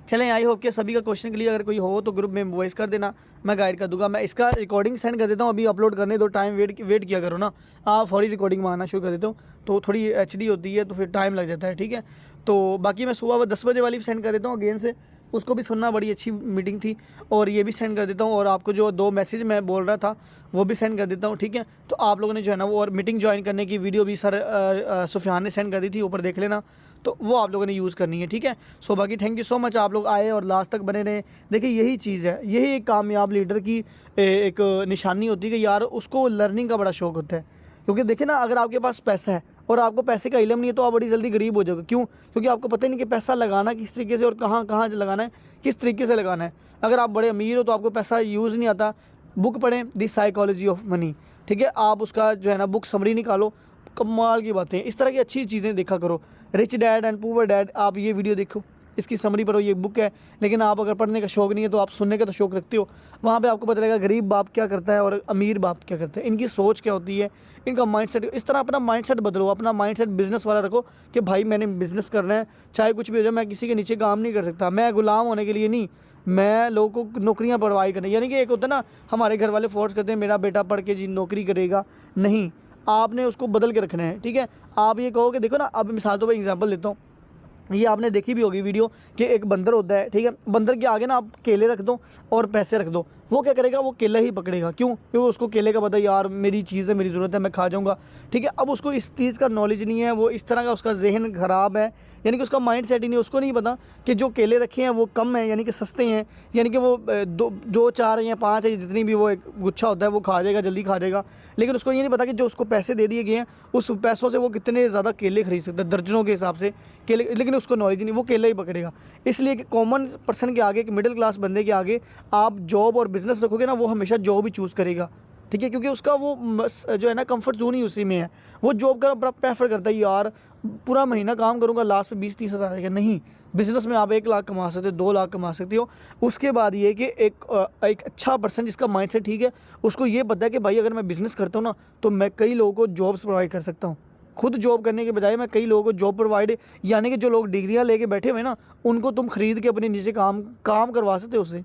चलें, आई होप कि सभी का क्वेश्चन के लिए अगर कोई हो तो ग्रुप में वॉइस कर देना, मैं गाइड कर दूंगा। मैं इसका रिकॉर्डिंग सेंड कर देता हूँ, अभी अपलोड करने दो, टाइम वेट किया करो ना, आप फौरी रिकॉर्डिंग मांगना शुरू कर देता हूँ तो थोड़ी HD होती है तो फिर टाइम लग जाता है, ठीक है। तो बाकी मैं सुबह 10 बजे वाली भी सेंड कर देता हूँ अगेन से, उसको भी सुनना, बड़ी अच्छी मीटिंग थी, और ये भी सेंड कर देता हूँ। और आपको जो 2 मैसेज मैं बोल रहा था वो भी सेंड कर देता हूँ, ठीक है। तो आप लोगों ने जो है ना वो, और मीटिंग ज्वाइन करने की वीडियो भी सर सुफियान ने सेंड कर दी थी, ऊपर देख लेना, तो वो आप लोगों ने यूज़ करनी है, ठीक है। सो बाकी थैंक यू सो मच, आप लोग आए और लास्ट तक बने रहे। देखिए यही चीज़ है, यही एक कामयाब लीडर की एक निशानी होती है कि यार उसको लर्निंग का बड़ा शौक़ होता है। क्योंकि देखिए ना, अगर आपके पास पैसा है और आपको पैसे का इल्म नहीं है तो आप बड़ी जल्दी गरीब हो जाओगे। क्यों? क्योंकि आपको पता ही नहीं कि पैसा लगाना किस तरीके से और कहाँ कहाँ लगाना है, किस तरीके से लगाना है। अगर आप बड़े अमीर हो तो आपको पैसा यूज़ नहीं आता, बुक पढ़ें, द साइकोलॉजी ऑफ मनी, ठीक है। आप उसका जो है ना बुक समरी निकालो, कमाल की बातें, इस तरह की अच्छी चीज़ें देखा करो। Rich dad and poor dad, आप ये वीडियो देखो, इसकी समरी पढ़ो, ये बुक है। लेकिन आप अगर पढ़ने का शौक़ नहीं है तो आप सुनने का तो शौक़ रखते हो, वहाँ पे आपको पता लगेगा गरीब बाप क्या करता है और अमीर बाप क्या करता है, इनकी सोच क्या होती है, इनका माइंडसेट। इस तरह अपना माइंडसेट बदलो, अपना माइंडसेट बिज़नेस वाला रखो कि भाई मैंने बिज़नेस करना है, चाहे कुछ भी हो जाए, मैं किसी के नीचे काम नहीं कर सकता, मैं गुलाम होने के लिए नहीं, मैं लोगों को नौकरियां प्रोवाइड करनी। यानी कि एक होता है ना, हमारे घर वाले फोर्स करते हैं मेरा बेटा पढ़ के जी नौकरी करेगा, नहीं, आपने उसको बदल के रखना है, ठीक है। आप ये कहो कि देखो ना, अब मिसाल तो मैं एग्जांपल देता हूँ, ये आपने देखी भी होगी वीडियो कि एक बंदर होता है, ठीक है। बंदर के आगे ना आप केले रख दो और पैसे रख दो, वो क्या करेगा, वो केला ही पकड़ेगा। क्यों? क्योंकि उसको केले का पता है, यार मेरी चीज़ है, मेरी ज़रूरत है, मैं खा जाऊँगा, ठीक है। अब उसको इस चीज़ का नॉलेज नहीं है, वो इस तरह का उसका जहन ख़राब है, यानी कि उसका माइंड सेट ही नहीं, उसको नहीं पता कि जो केले रखे हैं वो कम हैं, यानी कि सस्ते हैं, यानी कि वो 2 4 या 5 है, जितनी भी वो एक गुच्छा होता है वो खा जाएगा, जल्दी खा जाएगा। लेकिन उसको ये नहीं पता कि जो उसको पैसे दे दिए गए हैं, उस पैसों से वो कितने ज़्यादा केले खरीद सकता है, दर्जनों के हिसाब से केले, लेकिन उसको नॉलेज नहीं, वो केला ही पकड़ेगा। इसलिए कि कॉमन पर्सन के आगे, एक मिडिल क्लास बंदे के आगे आप जॉब और बिज़नेस रखोगे ना, वो हमेशा जॉब ही चूज़ करेगा, ठीक है। क्योंकि उसका वो जो है ना कंफर्ट जोन ही उसी में है, वो जॉब का बड़ा प्रेफर करता है, यार पूरा महीना काम करूँगा, लास्ट में 20-30 हज़ार आएगा। नहीं, बिज़नेस में आप 1 लाख कमा सकते हो, 2 लाख कमा सकते हो। उसके बाद ये कि एक अच्छा पर्सन जिसका माइंड सेट ठीक है, उसको ये पता है कि भाई अगर मैं बिज़नेस करता हूँ ना तो मैं कई लोगों को जॉब्स प्रोवाइड कर सकता हूँ, खुद जॉब करने के बजाय मैं कई लोगों को जॉब प्रोवाइड, यानी कि जो लोग डिग्रियां लेके बैठे हुए ना, उनको तुम ख़रीद के अपने नीचे काम करवा सकते हो उससे,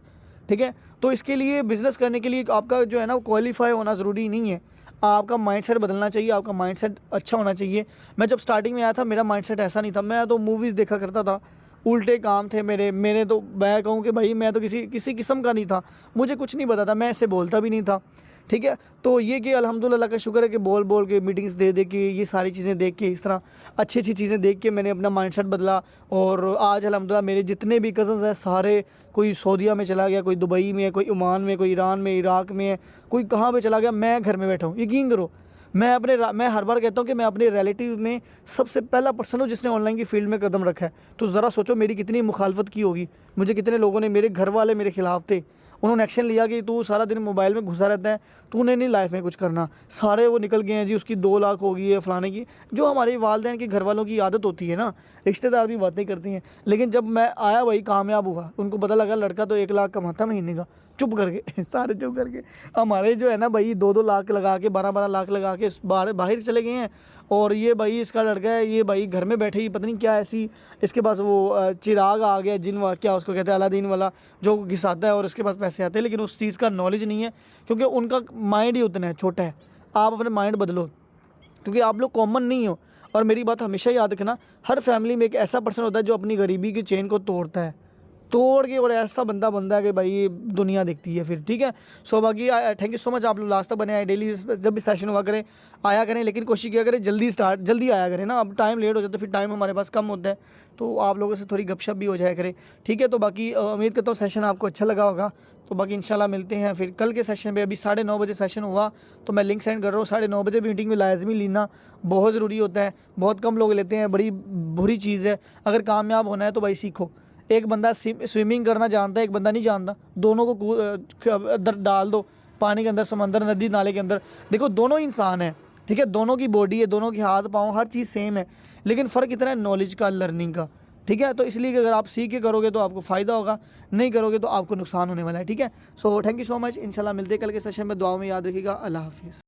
ठीक है। तो इसके लिए बिज़नेस करने के लिए आपका जो है ना वो क्वालिफाई होना ज़रूरी नहीं है, आपका माइंडसेट बदलना चाहिए, आपका माइंडसेट अच्छा होना चाहिए। मैं जब स्टार्टिंग में आया था मेरा माइंडसेट ऐसा नहीं था, मैं तो मूवीज़ देखा करता था, उल्टे काम थे मेरे तो मैं कहूँ कि भाई मैं तो किसी किस्म का नहीं था, मुझे कुछ नहीं पता था, मैं ऐसे बोलता भी नहीं था, ठीक है। तो ये कि अल्हम्दुलिल्लाह का शुक्र है कि बोल बोल के मीटिंग्स दे के ये सारी चीज़ें देख के, इस तरह अच्छी अच्छी चीज़ें देख के मैंने अपना माइंडसेट बदला। और आज अल्हम्दुलिल्लाह मेरे जितने भी कज़न्स हैं सारे, कोई सऊदीया में चला गया, कोई दुबई में है, कोई ओमान में, कोई ईरान में, इराक़ में है, कोई कहाँ पे चला गया, मैं घर में बैठा हूँ। यकीन करो मैं हर बार कहता हूँ कि मैं अपने रिलेटिव में सबसे पहला पर्सन हूँ जिसने ऑनलाइन की फील्ड में कदम रखा है। तो ज़रा सोचो मेरी कितनी मुखालफत की होगी, मुझे कितने लोगों ने, मेरे घर वाले मेरे ख़िलाफ़ थे, उन्होंने एक्शन लिया कि तू सारा दिन मोबाइल में घुसा रहता है, तूने नहीं लाइफ में कुछ करना। सारे वो निकल गए हैं जी, उसकी 2 लाख हो गई है फ़लाने की, जो हमारे वालिदैन के घर वालों की आदत होती है ना, रिश्तेदार भी बातें करती हैं। लेकिन जब मैं आया भाई कामयाब हुआ, उनको पता लगा लड़का तो 1 लाख कमाता महीने का, चुप करके सारे चुप करके। हमारे जो है ना भाई 2-2 लाख लगा के, 12-12 लाख लगा के बाहर चले गए हैं। और ये भाई इसका लड़का है, ये भाई घर में बैठे ही पता नहीं क्या ऐसी इसके पास वो चिराग आ गया, जिन क्या उसको कहते हैं, अलादीन वाला, जो घिसाता है और इसके पास पैसे आते हैं, लेकिन उस चीज़ का नॉलेज नहीं है, क्योंकि उनका माइंड ही उतना है, छोटा है। आप अपने माइंड बदलो, क्योंकि आप लोग कॉमन नहीं हो। और मेरी बात हमेशा याद रखना, हर फैमिली में एक ऐसा पर्सन होता है जो अपनी गरीबी की चेन को तोड़ता है, तोड़ के, और ऐसा बंदा बनता है कि भाई ये दुनिया दिखती है फिर, ठीक है। सो बाकी थैंक यू सो मच, आप लोग लास्ट तक बने आए, डेली जब भी सेशन हुआ करें आया करें, लेकिन कोशिश किया करें जल्दी आया करें ना। अब टाइम लेट हो जाता है, फिर टाइम हमारे पास कम होता है, तो आप लोगों से थोड़ी गपशप भी हो जाया करे, ठीक है। तो बाकी उम्मीद करता हूँ सेशन आपको अच्छा लगा होगा। तो बाकी इंशाल्लाह मिलते हैं फिर कल के सेशन पे। अभी 9:30 बजे सेशन हुआ, तो मैं लिंक सेंड कर रहा हूँ। 9:30 बजे मीटिंग में लाजमी लेना बहुत ज़रूरी होता है, बहुत कम लोग लेते हैं, बड़ी बुरी चीज़ है। अगर कामयाब होना है तो भाई सीखो। एक बंदा स्विमिंग करना जानता है, एक बंदा नहीं जानता, दोनों को अंदर डाल दो पानी के अंदर, समंदर, नदी, नाले के अंदर, देखो दोनों इंसान हैं, ठीक है, दोनों की बॉडी है, दोनों के हाथ पाँव, हर चीज़ सेम है, लेकिन फ़र्क इतना है नॉलेज का, लर्निंग का, ठीक है। तो इसलिए कि अगर आप सीख के करोगे तो आपको फ़ायदा होगा, नहीं करोगे तो आपको नुकसान होने वाला है, ठीक है। So thank you so much, इंशाल्लाह मिलते हैं कल के सेशन में। दुआ में याद रखिएगा। अल्लाह हाफिज़।